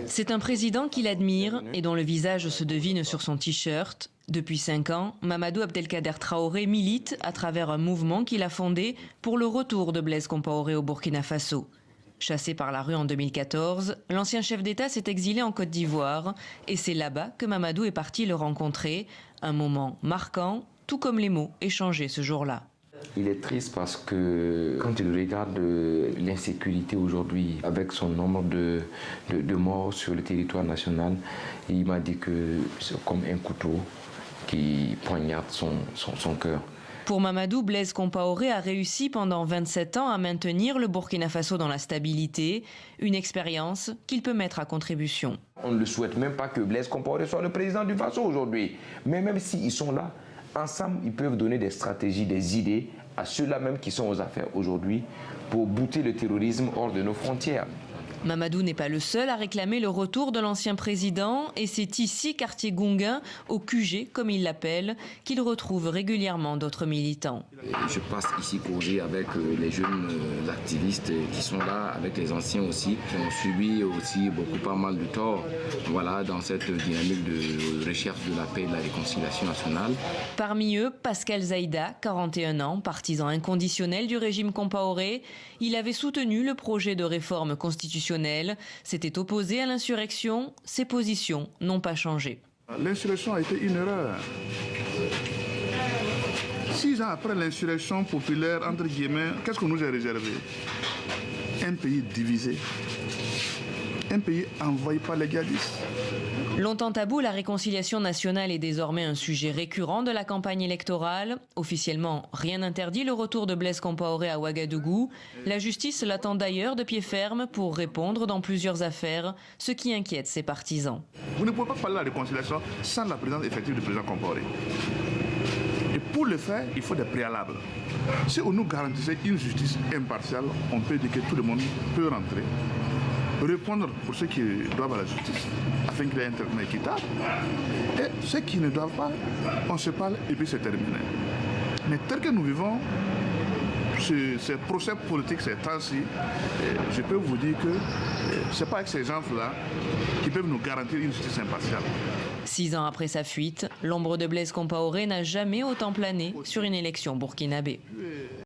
C'est un président qu'il admire et dont le visage se devine sur son t-shirt. Depuis 5 ans, Mamadou Abdelkader Traoré milite à travers un mouvement qu'il a fondé pour le retour de Blaise Compaoré au Burkina Faso. Chassé par la rue en 2014, l'ancien chef d'État s'est exilé en Côte d'Ivoire et c'est là-bas que Mamadou est parti le rencontrer. Un moment marquant, tout comme les mots échangés ce jour-là. Il est triste parce que quand il regarde l'insécurité aujourd'hui, avec son nombre de morts sur le territoire national, il m'a dit que c'est comme un couteau qui poignarde son cœur. Pour Mamadou, Blaise Compaoré a réussi pendant 27 ans à maintenir le Burkina Faso dans la stabilité, une expérience qu'il peut mettre à contribution. On ne le souhaite même pas que Blaise Compaoré soit le président du Faso aujourd'hui, mais même s'ils sont là, ensemble, ils peuvent donner des stratégies, des idées à ceux-là même qui sont aux affaires aujourd'hui pour bouter le terrorisme hors de nos frontières. Mamadou n'est pas le seul à réclamer le retour de l'ancien président et c'est ici, quartier Gounguin, au QG comme il l'appelle, qu'il retrouve régulièrement d'autres militants. Je passe ici causer avec les jeunes activistes qui sont là, avec les anciens aussi, qui ont subi aussi pas mal de torts, voilà, dans cette dynamique de recherche de la paix et de la réconciliation nationale. Parmi eux, Pascal Zaïda, 41 ans, partisan inconditionnel du régime Compaoré. Il avait soutenu le projet de réforme constitutionnelle, s'était opposé à l'insurrection, ses positions n'ont pas changé. L'insurrection a été une erreur. 6 ans après l'insurrection populaire, entre guillemets, qu'est-ce qu'on nous a réservé? Un pays divisé, un pays envahi par les djihadistes. Longtemps tabou, la réconciliation nationale est désormais un sujet récurrent de la campagne électorale. Officiellement, rien n'interdit le retour de Blaise Compaoré à Ouagadougou. La justice l'attend d'ailleurs de pied ferme pour répondre dans plusieurs affaires, ce qui inquiète ses partisans. Vous ne pouvez pas parler de la réconciliation sans la présence effective du président Compaoré. Et pour le faire, il faut des préalables. Si on nous garantissait une justice impartiale, on peut dire que tout le monde peut rentrer, répondre pour ceux qui doivent à la justice, afin qu'il y ait un traitement équitable. Et ceux qui ne doivent pas, on se parle et puis c'est terminé. Mais tel que nous vivons, ces procès politiques, ces temps-ci, je peux vous dire que ce n'est pas avec ces gens-là qui peuvent nous garantir une justice impartiale. 6 ans après sa fuite, l'ombre de Blaise Compaoré n'a jamais autant plané sur une élection burkinabé.